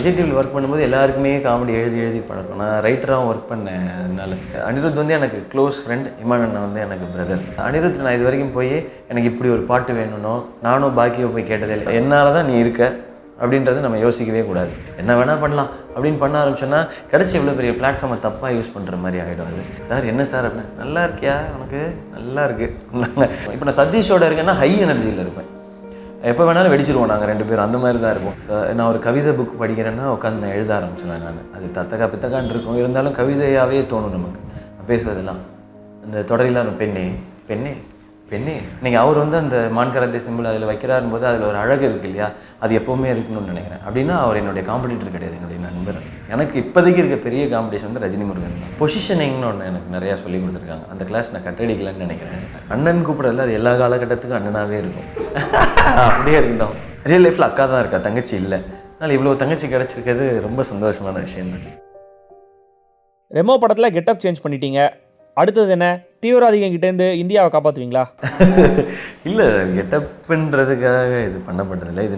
விஜய் டிவியில் ஒர்க் பண்ணும்போது எல்லாருக்குமே காமெடி எழுதி பழக்கம். நான் ரைட்டராகவும் ஒர்க் பண்ணேன். அதனால அனிருத் வந்து எனக்கு க்ளோஸ் ஃப்ரெண்ட், இமான் அண்ணா வந்து எனக்கு பிரதர். அனிருத் நான் இது வரைக்கும் போய் எனக்கு இப்படி ஒரு பாட்டு வேணும்னோ நானும் பாக்கியோ போய் கேட்டதே இல்லை. என்னால் தான் நீ இருக்க அப்படின்றத நம்ம யோசிக்கவே கூடாது. என்ன வேணால் பண்ணலாம் அப்படின்னு பண்ண ஆரம்பிச்சோன்னா கிடச்சி இவ்வளோ பெரிய பிளாட்ஃபார்மை தப்பாக யூஸ் பண்ணுற மாதிரி ஆகிடும். அது சார் என்ன சார் அப்படின்னு, நல்லா இருக்கியா, உனக்கு நல்லா இருக்குது. இப்போ நான் சதீஷோட இருக்கேன்னா ஹை எனர்ஜியில் இருப்பேன். எப்போ வேணாலும் வெடிச்சிருவோம் நாங்கள் 2 பேரும், அந்த மாதிரி தான் இருப்போம். நான் ஒரு கவிதை புக் படிக்கிறேன்னா உட்காந்து நான் எழுத ஆரம்பிச்சேன். நான் அது தத்தக்கா பித்தக்கான்னு இருக்கும், இருந்தாலும் கவிதையாகவே தோணும் நமக்கு. நான் பேசுவதெல்லாம் அந்த தொடரிலாம் பெண்ணே பெண்ணே பெண்ணே. நீங்கள் அவர் வந்து அந்த மான்கராத்தே சிம்பிள் அதில் வைக்கிறாரும் போது அதில் ஒரு அழகு இருக்குது இல்லையா, அது எப்போவுமே இருக்கணும்னு நினைக்கிறேன். அப்படின்னா அவர் என்னுடைய காம்படிட்டர் கிடையாது, என்னுடைய நண்பர். எனக்கு இப்போதைக்கு இருக்க பெரிய காம்படிஷன் வந்து ரஜினி முருகன் தான். பொசிஷனிங்னு ஒன்று எனக்கு நிறையா சொல்லி கொடுத்துருக்காங்க. அந்த கிளாஸ் நான் கட்டடிக்கலன்னு நினைக்கிறேன். அண்ணன் கூப்பிட்றதுல அது எல்லா காலகட்டத்துக்கும் அண்ணனாகவே இருக்கும். அப்படியே இருக்கட்டும். ரியல் லைஃப்பில் அக்கா தான் இருக்கா, தங்கச்சி இல்லை. அதனால் இவ்வளோ தங்கச்சி கிடச்சிருக்கிறது ரொம்ப சந்தோஷமான விஷயம் தான். ரெமோ படத்தில் கெட்டப் சேஞ்ச் பண்ணிட்டீங்க, அடுத்தது என்ன? தீவிரவாதிகிட்டேருந்து இந்தியாவை காப்பாற்றுவீங்களா? இல்லை, கெட்டப்புன்றதுக்காக இது பண்ணப்பட்டதில்லை. இது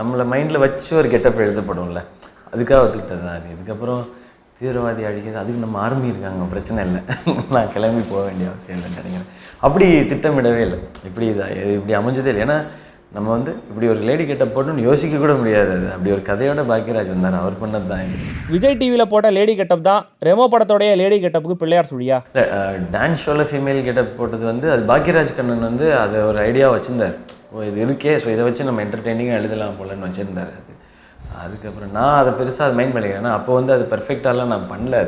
நம்மளை மைண்டில் வச்சு ஒரு கெட்டப் எழுதப்படும்ல, அதுக்காக ஒத்துக்கிட்டது தான் அது. இதுக்கப்புறம் தீவிரவாதி அழிக்கிறது, அதுக்கு நம்ம ஆர்மி இருக்காங்க, பிரச்சனை இல்லை. நான் கிளம்பி போக வேண்டிய அவசியம் இல்லைன்னு நினைக்கிறேன். அப்படி திட்டமிடவே இல்லை. இப்படி அமைஞ்சதே இல்லை. ஏன்னா நம்ம வந்து இப்படி ஒரு லேடி கெட்டப் போட்டுன்னு யோசிக்க கூட முடியாது. அது அப்படி ஒரு கதையோட பாக்கியராஜ் வந்தார், அவர் பண்ணது தான் இது. விஜய் டிவியில் போட்ட லேடி கெட்டப் தான் ரெமோ படத்தோடைய லேடி கெட்டப்புக்கு பிள்ளையார் சுழியா? இல்லை, டான்ஸ் ஷோவில் ஃபீமேல் கெட்டப் போட்டது வந்து அது பாக்கியராஜ் கண்ணன் வந்து அதை ஒரு ஐடியா வச்சுருந்தார். இது இருக்கே, ஸோ இதை வச்சு நம்ம என்டர்டெய்னிங்காக எழுதலாம் போலன்னு வச்சுருந்தார். அதுக்கப்புறம் நான் அதை பெருசாக அது மைண்ட் பண்ணிக்கிறேன். ஏன்னா அப்போ வந்து அது பெர்ஃபெக்டாலாம் நான் பண்ணல.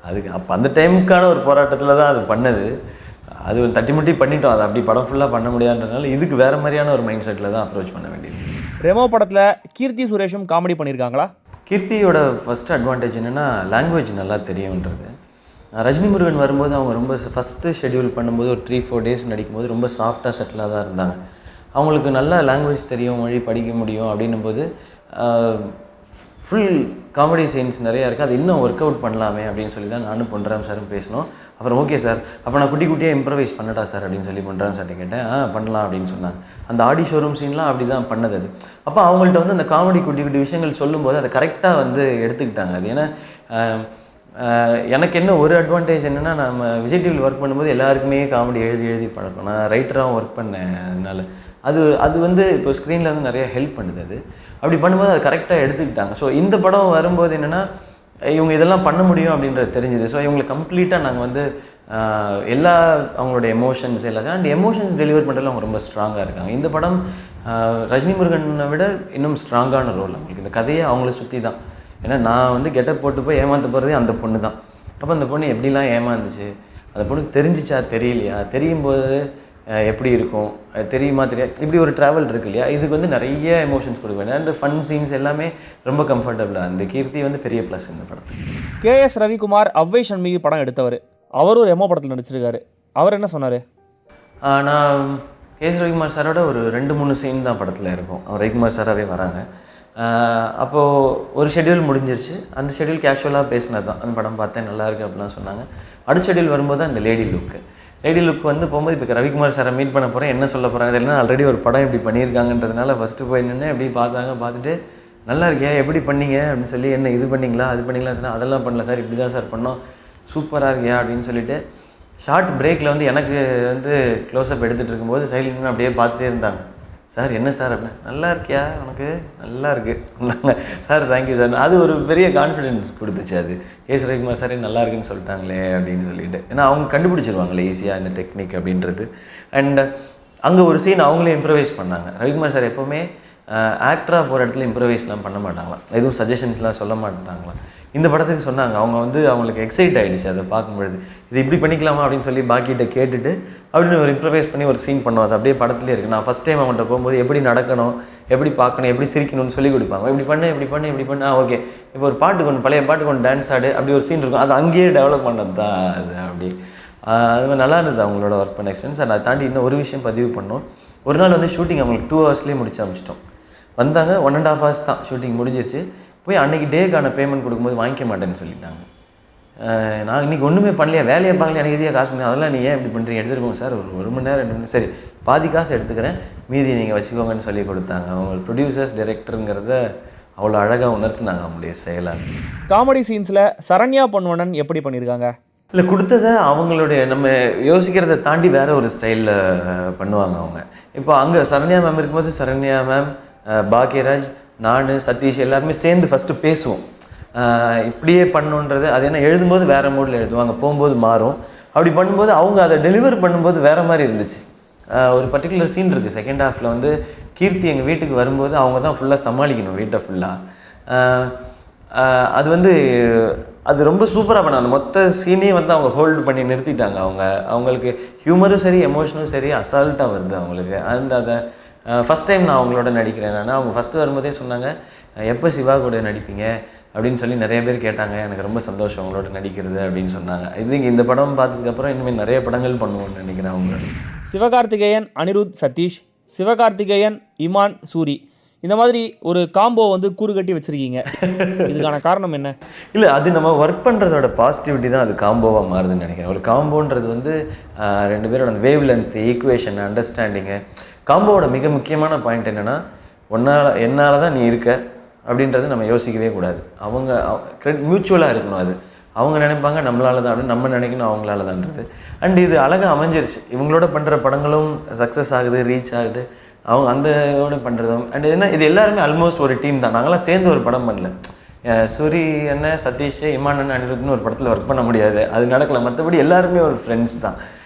அதுக்கு அப்போ அந்த டைமுக்கான ஒரு போராட்டத்தில் தான் அது பண்ணது. அது தட்டி முட்டி பண்ணிட்டோம். அது அப்படி படம் ஃபுல்லாக பண்ண முடியாதுன்றதுனால இதுக்கு வேறு மாதிரியான ஒரு மைண்ட் செட்டில் தான் அப்ரோச் பண்ண வேண்டியது. ரெமோ படத்தில் கீர்த்தி சுரேஷும் காமெடி பண்ணியிருக்காங்களா? கீர்த்தியோட ஃபஸ்ட்டு அட்வான்டேஜ் என்னென்னா லாங்குவேஜ் நல்லா தெரியுன்றது. ரஜினி முருகன் வரும்போது அவங்க ரொம்ப ஃபஸ்ட்டு ஷெட்யூல் பண்ணும்போது ஒரு 3-4 டேஸ் நடிக்கும்போது ரொம்ப சாஃப்டாக செட்டிலாக தான் இருந்தாங்க. அவங்களுக்கு நல்லா லாங்குவேஜ் தெரியும், மொழி படிக்க முடியும். அப்படின்னும் போது ஃபுல் காமெடி சீன்ஸ் நிறையா இருக்குது, அது இன்னும் ஒர்க் அவுட் பண்ணலாமே அப்படின்னு சொல்லி தான் நானும் பொன்ராம் சாரும் பேசினோம். அப்புறம் ஓகே சார், அப்போ நான் குட்டியாக இம்ப்ரவைஸ் பண்ணட்டா சார் அப்படின்னு சொல்லி பொன்ராம் சார்ட்ட கேட்டேன். பண்ணலாம் அப்படின்னு சொன்னாங்க. அந்த ஆடி ஷோரூம் சீன்லாம் அப்படி தான் பண்ணது அது. அப்போ அவங்கள்ட்ட வந்து அந்த காமெடி குட்டி விஷயங்கள் சொல்லும்போது அதை கரெக்டாக வந்து எடுத்துக்கிட்டாங்க. அது ஏன்னா எனக்கு என்ன ஒரு அட்வான்டேஜ் என்னென்னா, நம்ம விஜய் டிவியில் ஒர்க் பண்ணும்போது எல்லாருக்குமே காமெடி எழுதி பழக்கம். நான் ரைட்டராகவும் ஒர்க் பண்ணேன். அதனால அது வந்து இப்போ ஸ்க்ரீனில் வந்து நிறைய ஹெல்ப் பண்ணுது. அது அப்படி பண்ணும்போது அது கரெக்டாக எடுத்துக்கிட்டாங்க. ஸோ இந்த படம் வரும்போது என்னென்னா, இவங்க இதெல்லாம் பண்ண முடியும் அப்படின்றது தெரிஞ்சுது. ஸோ இவங்களுக்கு கம்ப்ளீட்டாக நாங்கள் வந்து எல்லா அவங்களோட எமோஷன்ஸ் எல்லாம் அண்ட் எமோஷன்ஸ் டெலிவர் பண்ணுறதுல அவங்க ரொம்ப ஸ்ட்ராங்காக இருக்காங்க. இந்த படம் ரஜினி முருகனை விட இன்னும் ஸ்ட்ராங்கான ரோல். அவங்களுக்கு இந்த கதையை அவங்கள சுற்றி தான். ஏன்னா நான் வந்து கெட்டப் போட்டு போய் ஏமாற்ற போகிறதே அந்த பொண்ணு தான். அப்போ அந்த பொண்ணு எப்படிலாம் ஏமாந்துச்சு, அந்த பொண்ணுக்கு தெரிஞ்சிச்சா தெரியலையா, தெரியும் போது எப்படி இருக்கும், தெரியுமா தெரியாது, இப்படி ஒரு ட்ராவல் இருக்குது இல்லையா. இதுக்கு வந்து நிறைய எமோஷன்ஸ் கொடுக்க அண்ட் ஃபன் சீன்ஸ் எல்லாமே ரொம்ப கம்ஃபர்டபுளாக. அந்த கீர்த்தி வந்து பெரிய ப்ளஸ் இந்த படத்துக்கு. KS ரவிக்குமார் அவ்வை சண்முகி படம் எடுத்தவர், அவரும் ரெமோ படத்தில் நடிச்சிருக்காரு. அவர் என்ன சொன்னார்? நான் KS ரவிக்குமார் சாரோட ஒரு 2-3 சீன் தான் படத்தில் இருக்கும். அவர் ரவிக்குமார் சாராகவே வராங்க. அப்போது ஒரு ஷெட்யூல் முடிஞ்சிருச்சு. அந்த ஷெட்யூல் கேஷுவலாக பேசினது தான். அந்த படம் பார்த்தேன், நல்லாயிருக்கு அப்படிலாம் சொன்னாங்க. அடுத்த ஷெட்யூல் வரும்போது அந்த லேடி லுக் வந்து போகும்போது இப்போ ரவிக்குமார் சாரை மீட் பண்ண போகிறேன், என்ன சொல்ல போகிறாங்க தெரியல. ஆல்ரெடி ஒரு படம் இப்படி பண்ணியிருக்காங்கன்றதுனால ஃபஸ்ட்டு போய் நின்று எப்படி பார்த்துட்டு நல்லா இருக்கியா, எப்படி பண்ணீங்க அப்படின்னு சொல்லி, என்ன இது பண்ணிங்களா அது பண்ணிங்களா சொன்னால், அதெல்லாம் பண்ணல சார், இப்படி தான் சார் பண்ணோம், சூப்பராக இருக்கியா அப்படின்னு சொல்லிட்டு ஷார்ட் பிரேக்கில் வந்து எனக்கு வந்து க்ளோஸ்அப் எடுத்துகிட்டு இருக்கும்போது சைலண்ட் அப்படியே பார்த்துட்டே இருந்தாங்க. சார் என்ன சார் அப்படின்னு, நல்லா இருக்கியா, உனக்கு நல்லா இருக்குது சார், தேங்க்யூ சார். அது ஒரு பெரிய கான்ஃபிடென்ஸ் கொடுத்துச்சு. அது KS ரவிக்குமார் சாரே நல்லா இருக்குன்னு சொல்லிட்டாங்களே அப்படின்னு சொல்லிட்டு. ஏன்னா அவங்க கண்டுபிடிச்சிருவாங்களே ஈஸியாக இந்த டெக்னிக் அப்படின்றது. அண்ட் அங்கே ஒரு சீன் அவங்களே இம்ப்ரவைஸ் பண்ணாங்க. ரவிக்குமார் சார் எப்போவுமே ஆக்டராக போகிற இடத்துல இம்ப்ரவைஸ்லாம் பண்ண மாட்டாங்களாம், எதுவும் சஜஷன்ஸ்லாம் சொல்ல மாட்டாங்களாம். இந்த படத்துக்கு சொன்னாங்க. அவங்க வந்து அவங்களுக்கு எக்ஸைட் ஆகிடுச்சு அதை பார்க்கும்பொழுது. இது இப்படி பண்ணிக்கலாமா அப்படின்னு சொல்லி பாக்கிட்ட கேட்டுட்டு அப்படின்னு ஒரு இம்ப்ரவைஸ் பண்ணி ஒரு சீன் பண்ணுவோம். அது அப்படியே படத்துலேயே இருக்குது. நான் ஃபஸ்ட் டைம் அவங்கள்ட்ட போகும்போது எப்படி நடக்கணும், எப்படி பார்க்கணும், எப்படி சிரிக்கணும்னு சொல்லி கொடுப்பாங்க. இப்படி பண்ணு ஓகே, இப்போ ஒரு பாட்டுக்கு ஒன்று பழைய பாட்டுக்கு ஒன்று டான்ஸ் ஆடு, அப்படி ஒரு சீன் இருக்கும். அது அங்கேயே டெவலப் பண்ணது தான் அது. அப்படி அது மாதிரி நல்லா இருந்தது அவங்களோட ஒர்க் பண்ண எக்ஸ்பீரியன்ஸ். அதை தாண்டி இன்னும் ஒரு விஷயம் பதிவு பண்ணோம். ஒரு நாள் வந்து ஷூட்டிங் அவங்களுக்கு 2 ஹவர்ஸ்லேயே முடிச்சு அமிச்சிட்டோம். வந்தாங்க, 1.5 ஹவர்ஸ் தான் ஷூட்டிங் முடிஞ்சிருச்சு. போய் அன்றைக்கி டேக்கான பேமெண்ட் கொடுக்கும்போது வாங்கிக்க மாட்டேன்னு சொல்லிட்டாங்க. நான் இன்றைக்கி ஒன்றுமே பண்ணலையா, வேலையை பார்க்கல, எனக்கு எதியாக காசு பண்ணி, அதெல்லாம் நீ ஏன் இப்படி பண்ணுறீங்க, எடுத்துகிட்டு போங்க சார், ஒரு மணி நேரம் 2 மணி நேரம், சரி பாதி காசு எடுத்துக்கிறேன், மீதி நீங்கள் வச்சுக்கோங்கன்னு சொல்லி கொடுத்தாங்க. அவங்க ப்ரொடியூசர்ஸ் டைரக்டருங்கிறத அவ்வளோ அழகாக உணர்த்துனாங்க அவங்களுடைய செயலால். காமெடி சீன்ஸில் சரண்யா பொன்வண்ணன் எப்படி பண்ணியிருக்காங்க? இல்லை, கொடுத்ததை அவங்களுடைய நம்ம யோசிக்கிறத தாண்டி வேற ஒரு ஸ்டைலில் பண்ணுவாங்க அவங்க. இப்போ அங்கே சரண்யா மேம் இருக்கும்போது சரண்யா மேம், பாக்யராஜ், நான், சதீஷ் எல்லாருமே சேர்ந்து ஃபஸ்ட்டு பேசுவோம். இப்படியே பண்ணுன்றது அது என்ன எழுதும்போது வேறு மூடில் எழுதுவாங்க, போகும்போது மாறும். அப்படி பண்ணும்போது அவங்க அதை டெலிவர் பண்ணும்போது வேறு மாதிரி இருந்துச்சு. ஒரு பர்டிகுலர் சீன் இருக்குது செகண்ட் ஹாஃபில் வந்து கீர்த்தி எங்கள் வீட்டுக்கு வரும்போது அவங்க தான் ஃபுல்லாக சமாளிக்கணும் வீட்டை ஃபுல்லாக. அது வந்து அது ரொம்ப சூப்பராக பண்ணாங்க. அந்த மொத்த சீனே வந்து அவங்க ஹோல்டு பண்ணி நிறுத்திட்டாங்க. அவங்களுக்கு ஹியூமரும் சரி எமோஷனும் சரி அசால்ட்டாக வருது அவங்களுக்கு. அதை ஃபஸ்ட் டைம் நான் அவங்களோட நடிக்கிறேன். அவங்க ஃபஸ்ட்டு வரும்போதே சொன்னாங்க, எப்போ சிவா கூட நடிப்பீங்க அப்படின்னு சொல்லி நிறைய பேர் கேட்டாங்க. எனக்கு ரொம்ப சந்தோஷம் அவங்களோட நடிக்கிறது அப்படின்னு சொன்னாங்க. இந்த படம் பார்த்ததுக்கப்புறம் இனிமேல் நிறைய படங்கள் பண்ணுவோம்னு நினைக்கிறேன் அவங்களோட. சிவகார்த்திகேயன், அனிருத், சதீஷ், சிவகார்த்திகேயன், இமான், சூரி, இந்த மாதிரி ஒரு காம்போ வந்து கூறு கட்டி வச்சுருக்கீங்க. இதுக்கான காரணம் என்ன? இல்லை, அது நம்ம ஒர்க் பண்ணுறதோட பாசிட்டிவிட்டி தான் அது காம்போவாக மாறுதுன்னு நினைக்கிறேன். ஒரு காம்போன்றது வந்து ரெண்டு பேரோட அந்த வேவ் லென்த், ஈக்குவேஷன், அண்டர்ஸ்டாண்டிங்கு. காம்போவோட மிக முக்கியமான பாயிண்ட் என்னென்னா, என்னால் தான் நீ இருக்க அப்படின்றது நம்ம யோசிக்கவே கூடாது. அவங்க மியூச்சுவலாக இருக்கணும். அது அவங்க நினைப்பாங்க நம்மளால தான் அப்படின்னு, நம்ம நினைக்கணும் அவங்களால தான்றது. அண்ட் இது அழகாக அமைஞ்சிருச்சு. இவங்களோட பண்ணுற படங்களும் சக்ஸஸ் ஆகுது, ரீச் ஆகுது. அவங்க அந்தோட பண்ணுறதும் அண்ட் இது எல்லாருமே ஆல்மோஸ்ட் ஒரு டீம் தான். நாங்களாம் சேர்ந்து ஒரு படம் பண்ணல. சூரி அண்ணன், சதீஷ், இமான் அண்ணன், அனிருத்னு ஒரு படத்தில் ஒர்க் பண்ண முடியாது, அது நடக்கல. மற்றபடி எல்லாருமே ஒரு ஃப்ரெண்ட்ஸ் தான்.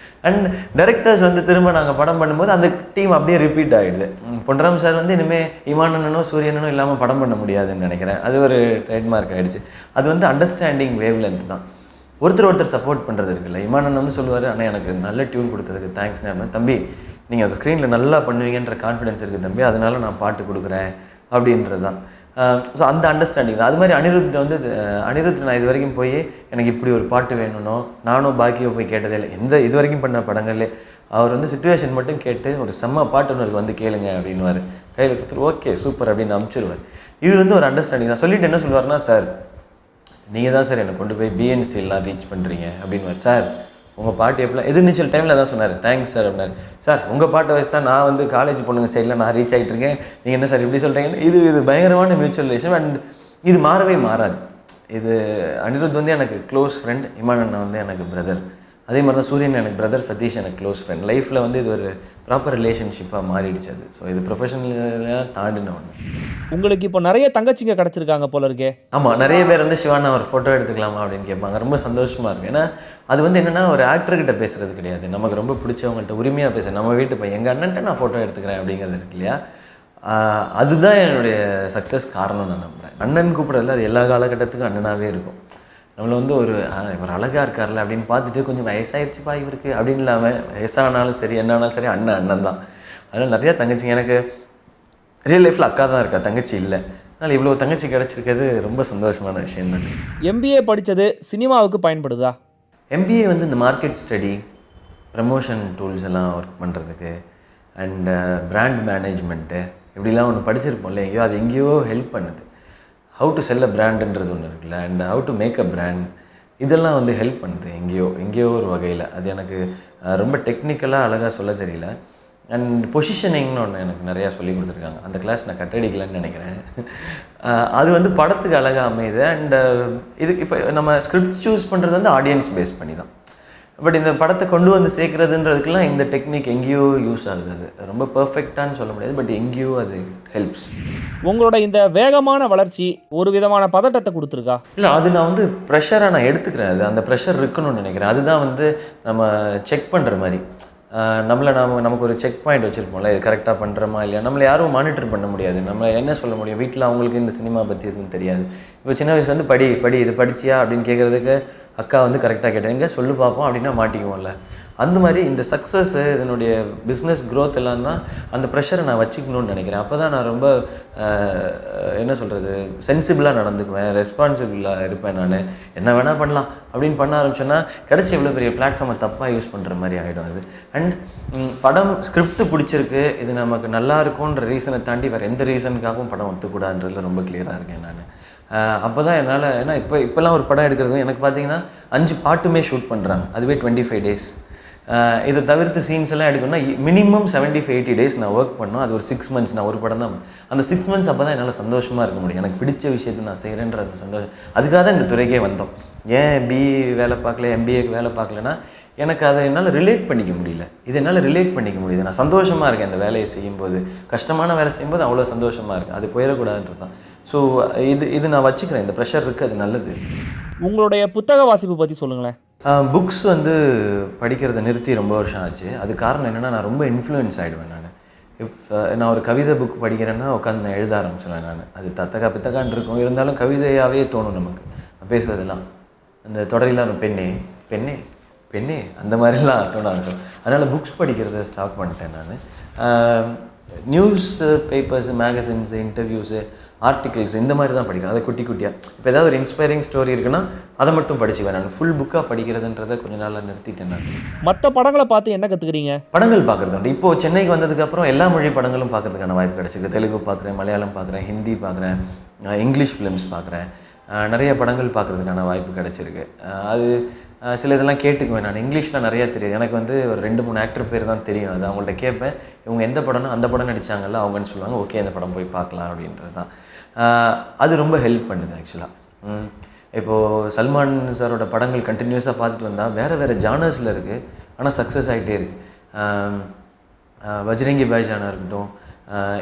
அண்ட் டைரக்டர்ஸ் வந்து திரும்ப நாங்கள் படம் பண்ணும்போது அந்த டீம் அப்படியே ரிப்பீட் ஆகிடுது. பொன்ராம் சார் வந்து இனிமேல் இமான் அண்ணனோ சூரியனோ இல்லாமல் படம் பண்ண முடியாதுன்னு நினைக்கிறேன். அது ஒரு ட்ரேட்மார்க் ஆகிடுச்சு. அது வந்து அண்டர்ஸ்டாண்டிங் வேவ் லென்த் தான். ஒருத்தர் சப்போர்ட் பண்ணுறது இருக்குல்ல. இமான் அண்ணன் வந்து சொல்லுவார், அண்ணா எனக்கு நல்ல டியூன் கொடுத்ததுக்கு தேங்க்ஸ்ண்ணே அப்படின்னா, தம்பி நீங்கள் அந்த ஸ்க்ரீனில் நல்லா பண்ணுவீங்கன்ற கான்ஃபிடென்ஸ் இருக்குது தம்பி, அதனால நான் பாட்டு கொடுக்குறேன் அப்படின்றது தான். ஸோ அந்த அண்டர்ஸ்டாண்டிங் தான். அது மாதிரி அனிருத் வந்து நான் இது வரைக்கும் போய் எனக்கு இப்படி ஒரு பாட்டு வேணும்னோ நானும் பாக்கியோ போய் கேட்டதே இல்லை. இது வரைக்கும் பண்ண படங்கள்லே அவர் வந்து சிச்சுவேஷன் மட்டும் கேட்டு ஒரு செம்ம பாட்டுனருக்கு வந்து கேளுங்க அப்படின்வார். கையில் கொடுத்துரு, ஓகே சூப்பர் அப்படின்னு அனுப்பிச்சிடுவார். இது வந்து ஒரு அண்டர்ஸ்டாண்டிங் தான். சொல்லிவிட்டு என்ன சொல்லுவார்னா, சார் நீங்கள் தான் சார் என்னை கொண்டு போய் பிஎன்சிலாம் ரீச் பண்ணுறீங்க அப்படின்வார். சார் உங்கள் பாட்டு எப்படிலாம் எதிர்நீச்சல் டைமில் தான் சொன்னார், தேங்க்ஸ் சார் அப்படின்னாரு. சார் உங்கள் பாட்டை வச்சு தான் நான் வந்து காலேஜ் பொண்ணுங்க சைடில் நான் ரீச் ஆகிட்டு இருக்கேன், நீங்கள் என்ன சார் இப்படி சொல்கிறீங்கன்னு. இது பயங்கரமான மியூச்சுவல் ரிலேஷன். அண்ட் இது மாறவே மாறாது. இது அனிருத் வந்து எனக்கு க்ளோஸ் ஃப்ரெண்ட், இமான் அண்ணா வந்து எனக்கு பிரதர். அதே மாதிரி தான் சூரியன் எனக்கு பிரதர், சதீஷ் எனக்கு க்ளோஸ் ஃப்ரெண்ட். லைஃப்பில் வந்து இது ஒரு ப்ராப்பர் ரிலேஷன்ஷிப்பாக மாறிடுச்சு அது. ஸோ இது ப்ரொஃபஷனலாக தாண்டின ஒன்று. உங்களுக்கு இப்போ நிறைய தங்கச்சிங்க கிடச்சிருக்காங்க போல இருக்கே? ஆமாம், நிறைய பேர் வந்து சிவானா ஒரு ஃபோட்டோ எடுத்துக்கலாமா அப்படின்னு கேட்பாங்க. ரொம்ப சந்தோஷமாக இருக்கும். ஏன்னா அது வந்து என்னென்னா ஒரு ஆக்டர்கிட்ட பேசுகிறது கிடையாது, நமக்கு ரொம்ப பிடிச்சவங்கள்ட்ட உரிமையாக பேசுகிறேன். நம்ம வீட்டு பையன் எங்கள் அண்ணன்ட்ட நான் ஃபோட்டோ எடுத்துக்கிறேன் அப்படிங்கிறது இருக்கு இல்லையா. அதுதான் என்னுடைய சக்ஸஸ் காரணம் நான் நம்புகிறேன். அண்ணன் கூப்பிட்றதுல அது எல்லா காலகட்டத்துக்கும் அண்ணனாகவே இருக்கும். நம்மளை வந்து இவர் அழகாக இருக்கார்ல அப்படின்னு பார்த்துட்டு கொஞ்சம் வயசாகிடுச்சுப்பா இவருக்கு அப்படின்னு இல்லாமல், வயசானாலும் சரி என்னானாலும் சரி அண்ணன் தான். அதனால் நிறையா தங்கச்சிங்க எனக்கு ரியல் லைஃப்பில் அக்கா தான் இருக்கா, தங்கச்சி இல்லை. அதனால் இவ்வளோ தங்கச்சி கிடச்சிருக்கிறது ரொம்ப சந்தோஷமான விஷயம் தான். எம்பிஏ படித்தது சினிமாவுக்கு பயன்படுதா? எம்பிஏ வந்து இந்த மார்க்கெட் ஸ்டடி, ப்ரமோஷன் டூல்ஸ் எல்லாம் ஒர்க் பண்ணுறதுக்கு அண்ட் பிராண்ட் மேனேஜ்மெண்ட்டு இப்படிலாம் ஒன்று படிச்சிருப்போம்ல எங்கேயோ, அது எங்கேயோ ஹெல்ப் பண்ணுது. ஹவு டு செல் அ பிராண்டுன்றது ஒன்று இருக்குல்ல, and how to make a brand, இதெல்லாம் வந்து ஹெல்ப் பண்ணுது எங்கேயோ ஒரு வகையில். அது எனக்கு ரொம்ப டெக்னிக்கலாக அழகாக சொல்ல தெரியல. அண்ட் பொசிஷனிங்னு ஒன்று எனக்கு நிறையா சொல்லி கொடுத்துருக்காங்க. அந்த கிளாஸ் நான் கட்டடிக்கலன்னு நினைக்கிறேன். அது வந்து படத்துக்கு அழகாக அமையுது. அண்ட் இதுக்கு இப்போ நம்ம ஸ்கிரிப்ட் சூஸ் பண்ணுறது வந்து ஆடியன்ஸ் பேஸ் பண்ணி தான். பட் இந்த படத்தை கொண்டு வந்து சேர்க்குறதுன்றதுக்கெல்லாம் இந்த டெக்னிக் எங்கேயோ யூஸ் ஆகுது. அது ரொம்ப பர்ஃபெக்டானு சொல்ல முடியாது, பட் எங்கேயோ அது ஹெல்ப்ஸ். உங்களோட இந்த வேகமான வளர்ச்சி ஒரு விதமான பதட்டத்தை கொடுத்துருக்கா? இல்லை, அது நான் வந்து ப்ரெஷராக நான் எடுத்துக்கிறேன். அது அந்த ப்ரெஷர் இருக்கணும்னு நினைக்கிறேன். அதுதான் வந்து நம்ம செக் பண்ணுற மாதிரி. நமக்கு ஒரு செக் பாயிண்ட் வச்சுருப்போம்ல, இது கரெக்டாக பண்ணுறோமா இல்லையா. நம்மளை யாரும் மானிட்டர் பண்ண முடியாது. நம்ம என்ன சொல்ல முடியும், வீட்டில் அவங்களுக்கு இந்த சினிமா பற்றி எதுவும் தெரியாது. இப்போ சின்ன வயசுலேருந்து படி இது படிச்சியா அப்படின்னு கேட்குறதுக்கு அக்கா வந்து கரெக்டாக கேட்டேன், எங்கே சொல்லு பார்ப்போம் அப்படின்னா மாட்டிக்குவோம்ல. அந்த மாதிரி இந்த சக்ஸஸ்ஸு, இதனுடைய பிஸ்னஸ் க்ரோத் எல்லாம் தான் அந்த ப்ரெஷரை நான் வச்சுக்கணும்னு நினைக்கிறேன். அப்போ தான் நான் ரொம்ப என்ன சொல்கிறது, சென்சிபிளாக நடந்துக்குவேன், ரெஸ்பான்சிபிளாக இருப்பேன். நான் என்ன வேணால் பண்ணலாம் அப்படின்னு பண்ண ஆரம்பிச்சேன்னா கிடச்ச இவ்வளோ பெரிய பிளாட்ஃபார்மை தப்பாக யூஸ் பண்ணுற மாதிரி ஆகிடும் அது. அண்ட் படம் ஸ்கிரிப்ட் பிடிச்சிருக்கு, இது நமக்கு நல்லா இருக்கும்ன்ற ரீசனை தாண்டி வேறு எந்த ரீசனுக்காகவும் படம் ஒத்துக்கூடாதுன்றதுல ரொம்ப கிளியராக இருக்கேன் நான். அப்போ தான் என்னால், ஏன்னா இப்போல்லாம் ஒரு படம் எடுக்கிறது எனக்கு பார்த்தீங்கன்னா 5 பாட்டுமே ஷூட் பண்ணுறாங்க, அதுவே 25 days. இதை தவிர்த்து சீன்ஸ் எல்லாம் எடுக்கணும்னா மினிமம் 75-80 days நான் ஒர்க் பண்ணோம். அது ஒரு 6 months நான் ஒரு படம் தான். அந்த 6 months அப்போ தான் என்னால் சந்தோஷமாக இருக்க முடியும். எனக்கு பிடிச்ச விஷயத்தை நான் செய்கிறேன்ற அந்த சந்தோஷம். அதுக்காக தான் இந்த துறைக்கே வந்தோம். ஏன் பிஇ வேலை பார்க்கல, எம்பிஏக்கு வேலை பார்க்கலன்னா எனக்கு அதை என்னால் ரிலேட் பண்ணிக்க முடியல. இது என்னால் ரிலேட் பண்ணிக்க முடியுது. நான் சந்தோஷமாக இருக்கேன் அந்த வேலையை செய்யும்போது. கஷ்டமான வேலை செய்யும்போது அவ்வளோ சந்தோஷமாக இருக்குது. அது போயிடக்கூடாதுன்றது தான். ஸோ இது நான் வச்சுக்கிறேன். இந்த ப்ரெஷர் இருக்குது, அது நல்லது. உங்களுடைய புத்தக வாசிப்பு பற்றி சொல்லுங்களேன். புக்ஸ் வந்து படிக்கிறத நிறுத்தி ரொம்ப வருஷம் ஆச்சு. அது காரணம் என்னென்னா, நான் ரொம்ப இன்ஃப்ளூயன்ஸ் ஆகிடுவேன் நான். நான் ஒரு கவிதை புக் படிக்கிறேன்னா உட்காந்து நான் எழுத ஆரம்பிச்சிடுவேன் நான். அது தத்தக்கா பித்தக்கான்னு இருக்கும், இருந்தாலும் கவிதையாகவே தோணும் நமக்கு பேசுவதெல்லாம். அந்த தொடரிலாம் பெண்ணே பெண்ணே பெண்ணே அந்த மாதிரிலாம் தோண இருக்கும். அதனால் புக்ஸ் படிக்கிறத ஸ்டாப் பண்ணிட்டேன் நான். News papers, magazines, interviews, articles இந்த மாதிரி தான் படிக்கிறேன். அதை குட்டி குட்டியாக. இப்போ ஏதாவது ஒரு இன்ஸ்பைரிங் ஸ்டோரி இருக்குன்னா அதை மட்டும் படிச்சுவேன் நான். ஃபுல் புக்காக படிக்கிறதுன்றதை கொஞ்சம் நாளாக நிறுத்திட்டேன் நான். மற்ற படங்களை பார்த்து என்ன கற்றுக்குறீங்க? படங்கள் பார்க்குறது உண்டு. இப்போது சென்னைக்கு வந்ததுக்கப்புறம் எல்லா மொழி படங்களும் பார்க்குறதுக்கான வாய்ப்பு கிடச்சிருக்கு. தெலுங்கு பார்க்குறேன், மலையாளம் பார்க்குறேன், ஹிந்தி பார்க்குறேன், இங்கிலீஷ் ஃபிலிம்ஸ் பார்க்குறேன். நிறைய படங்கள் பார்க்குறதுக்கான வாய்ப்பு கிடச்சிருக்கு. அது சில இதெல்லாம் கேட்டுக்குவேன் நான். இங்கிலீஷில் நிறையா தெரியும். எனக்கு வந்து ஒரு 2-3 ஆக்டர் பேர் தான் தெரியும். அது அவங்கள்ட்ட கேட்பேன், இவங்க எந்த படம்னா அந்த படம் நடித்தாங்கல்ல அவங்கன்னு சொல்லுவாங்க. ஓகே, அந்த படம் போய் பார்க்கலாம் அப்படின்றது தான். அது ரொம்ப ஹெல்ப் பண்ணுது ஆக்சுவலாக. இப்போது சல்மான் சாரோட படங்கள் கண்டினியூஸாக பார்த்துட்டு வந்தால் வேறு ஜானர்ஸில் இருக்குது, ஆனால் சக்ஸஸ் ஆகிட்டே இருக்குது. பஜ்ரங்கி பாய்ஜானா இருக்கட்டும்,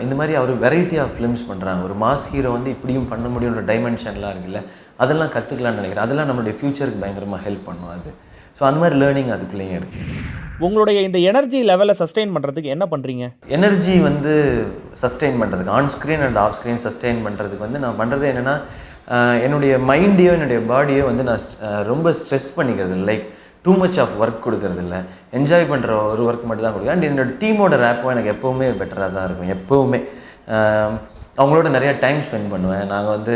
இந்த மாதிரி அவர் வெரைட்டி ஆஃப் ஃபிலிம்ஸ் பண்ணுறாங்க. ஒரு மாஸ் ஹீரோ வந்து இப்படியும் பண்ண முடியுன்ற டைமென்ஷன்லாம் இருக்குல்ல, அதெல்லாம் கற்றுக்கலான்னு நினைக்கிறேன். அதெல்லாம் நம்மளுடைய ஃப்யூச்சருக்கு பயங்கரமாக ஹெல்ப் பண்ணும் அது. ஸோ அந்த மாதிரி லேர்னிங் அதுக்குள்ளேயும் இருக்குது. உங்களுடைய இந்த எனர்ஜி லெவலை சஸ்டெயின் பண்ணுறதுக்கு என்ன பண்ணுறீங்க? எனர்ஜி வந்து சஸ்டெயின் பண்ணுறதுக்கு, on screen and off screen sustain பண்ணுறதுக்கு வந்து நான் பண்ணுறது என்னென்னா, என்னுடைய மைண்டையோ என்னுடைய பாடியோ வந்து நான் ரொம்ப ஸ்ட்ரெஸ் பண்ணிக்கிறது இல்லை. Like too much of work கொடுக்கறது இல்லை. என்ஜாய் பண்ணுற ஒரு ஒர்க் மட்டும் தான் கொடுக்குறேன். அண்ட் என்னோடய டீமோட ரேப்பும் எனக்கு எப்போவுமே பெட்டராக தான் இருக்கும். எப்போவுமே அவங்களோட நிறையா டைம் ஸ்பெண்ட் பண்ணுவேன். நாங்கள் வந்து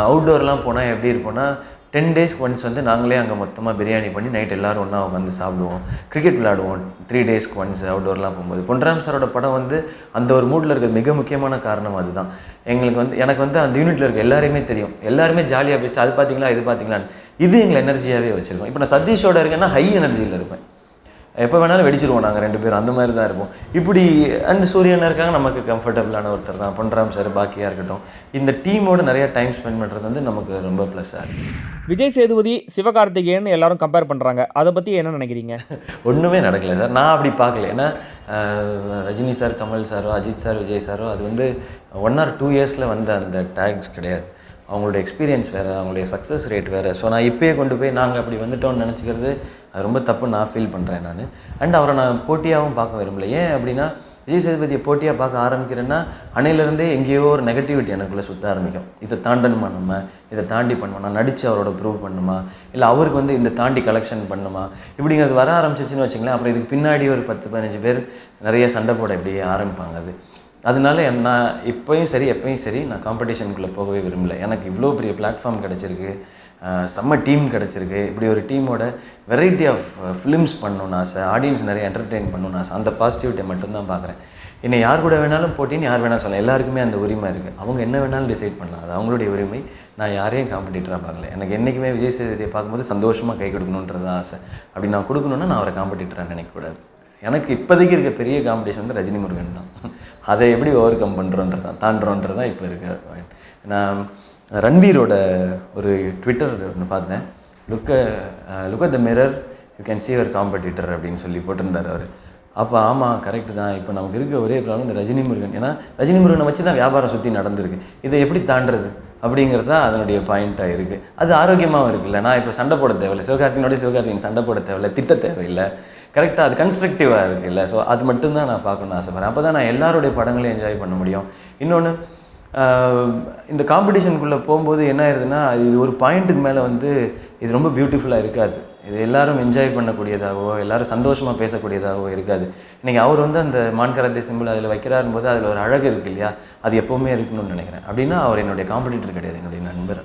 அவுட்டோர்லாம் போனால் எப்படி இருப்போம்னா, 10 days ஒன்ஸ் வந்து நாங்களே அங்கே மொத்தமாக பிரியாணி பண்ணி நைட் எல்லோரும் ஒன்றா உட்காந்து சாப்பிடுவோம். கிரிக்கெட் விளையாடுவோம் 3 days ஒன்ஸ் அவுட்டோர்லாம் போகும்போது. பொன்ராம் சாரோட படம் வந்து அந்த ஒரு மூடில் இருக்கிற மிக முக்கியமான காரணம் அதுதான். எனக்கு வந்து அந்த யூனிட்டில் இருக்க எல்லாருமே தெரியும். எல்லாருமே ஜாலியாக பேசிட்டு அது பார்த்தீங்களா இது பார்த்தீங்களான்னு. இது எங்களை எனர்ஜியாகவே வச்சுருக்கோம். இப்போ நான் சதீஷோட இருக்கேன்னா ஹை எனர்ஜியில் இருப்பேன். எப்போ வேணாலும் வெடிச்சிருவோம் நாங்கள் 2 பேரும். அந்த மாதிரி தான் இருப்போம். இப்படி அண்ட் சூரியன் இருக்காங்க, நமக்கு கம்ஃபர்டபுளான ஒருத்தர் தான். பொன்ராம் சார், பாக்கியாக இருக்கட்டும், இந்த டீமோடு நிறையா டைம் ஸ்பெண்ட் பண்ணுறது வந்து நமக்கு ரொம்ப ப்ளஸ்ஸாக இருக்குது. விஜய் சேதுபதி, சிவகார்த்திகேயன் எல்லாரும் கம்பேர் பண்ணுறாங்க. அதை பற்றி என்ன நினைக்கிறீங்க? ஒன்றுமே நடக்கலை சார். நான் அப்படி பார்க்கல. ஏன்னா ரஜினி சார், கமல் சாரோ, அஜித் சார், விஜய் சாரோ அது வந்து 1 or 2 yearsல வந்த அந்த டேக்ஸ் கிடையாது. அவங்களோட எக்ஸ்பீரியன்ஸ் வேறு, அவங்களுடைய சக்ஸஸ் ரேட் வேறு. ஸோ நான் இப்போயே கொண்டு போய் நாங்கள் அப்படி வந்துட்டோம்னு நினச்சிக்கிறது அது ரொம்ப தப்பு நான் ஃபீல் பண்ணுறேன் நான். அண்ட் அவரை நான் போட்டியாகவும் பார்க்க விரும்பல. ஏன் அப்படின்னா, விஜய் சேதுபதியை போட்டியாக பார்க்க ஆரம்பிக்கிறேன்னா அன்னையிலேருந்தே எங்கேயோ ஒரு நெகட்டிவிட்டி எனக்குள்ளே சுற்ற ஆரம்பிக்கும். இதை தாண்டணுமா, நம்ம இதை தாண்டி பண்ணுமா, நான் நடித்து அவரோட ப்ரூவ் பண்ணுமா, இல்லை அவருக்கு வந்து இந்த தாண்டி கலெக்ஷன் பண்ணுமா, இப்படிங்கிறது வர ஆரம்பிச்சிச்சுன்னு வச்சுங்களேன். அப்புறம் இதுக்கு பின்னாடி ஒரு 10-15 பேர் நிறைய சண்டை போட இப்படியே ஆரம்பிப்பாங்க. அதனால நான் இப்போயும் சரி எப்போயும் சரி நான் காம்படிஷனுக்குள்ளே போகவே விரும்பலை. எனக்கு இவ்வளோ பெரிய பிளாட்ஃபார்ம் கிடச்சிருக்கு, செம்ம டீம் கிடச்சிருக்கு. இப்படி ஒரு டீமோட வெரைட்டி ஆஃப் ஃபிலிம்ஸ் பண்ணணும்னு ஆசை, ஆடியன்ஸ் நிறைய என்டர்டெயின் பண்ணணும்னு ஆசை. அந்த பாசிட்டிவிட்டியை மட்டும்தான் பார்க்குறேன். என்னை யார் கூட வேணாலும் போட்டின்னு யார் வேணாலும் சொல்லலாம். எல்லாருக்குமே அந்த உரிமை இருக்குது. அவங்க என்ன வேணாலும் டிசைட் பண்ணலாம், அது அவங்களுடைய உரிமை. நான் யாரையும் காம்படிட்டராக பார்க்கல. எனக்கு என்றைக்குமே விஜய் சேதுபதியை பார்க்கும்போது சந்தோஷமாக கை கொடுக்கணுன்றது தான் ஆசை. அப்படி நான் கொடுக்கணுன்னா நான் அவரை காம்படிட்டராக நினைக்கக்கூடாது. எனக்கு இப்போதைக்கு இருக்க பெரிய காம்படிஷன் வந்து ரஜினி முருகன் தான். அதை எப்படி ஓவர் கம் பண்ணுறோன்றது தான், தாண்டுறோன்றது தான் இப்போ இருக்க. நான் ரன்வீரோட ஒரு ட்விட்டர் ஒன்று பார்த்தேன். Look at the mirror, you can see your competitor அப்படின்னு சொல்லி போட்டிருந்தார் அவர். அப்போ ஆமாம், கரெக்டு தான். இப்போ நமக்கு இருக்க ஒரே ப்ராப்ளம் இந்த ரஜினி முருகன். ஏன்னா ரஜினி முருகனை வச்சு தான் வியாபாரம் சுற்றி நடந்திருக்கு. இதை எப்படி தாண்டுறது அப்படிங்கிறது தான் அதனுடைய பாயிண்ட்டாக இருக்குது. அது ஆரோக்கியமாகவும் இருக்குல்ல. நான் இப்போ சண்டை போட தேவையில்லை, சிவகார்த்திகேயன் சண்டை போட தேவையில்லை, திட்ட தேவையில்லை. கரெக்டாக அது கன்ஸ்ட்ரக்டிவாக இருக்குல்ல. ஸோ அது மட்டும்தான் நான் பார்க்கணுன்னு ஆசைப்பட்றேன். அப்போ தான் நான் எல்லாருடைய படங்களையும் என்ஜாய் பண்ண முடியும். இன்னொன்று, இந்த காம்படிஷனுக்குள்ளே போகும்போது என்ன ஆயிடுதுன்னா, இது ஒரு பாயிண்ட்டுக்கு மேலே வந்து இது ரொம்ப பியூட்டிஃபுல்லாக இருக்காது. இது எல்லோரும் என்ஜாய் பண்ணக்கூடியதாகவோ எல்லோரும் சந்தோஷமாக பேசக்கூடியதாகவோ இருக்காது. இன்றைக்கி அவர் வந்து அந்த மான்கராத்தே சிம்பிள் அதில் வைக்கிறாரும்போது அதில் ஒரு அழகு இருக்குது இல்லையா, அது எப்போவுமே இருக்கணும்னு நினைக்கிறேன். அப்படின்னா அவர் என்னுடைய காம்படிட்டர் கிடையாது, என்னுடைய நண்பர்.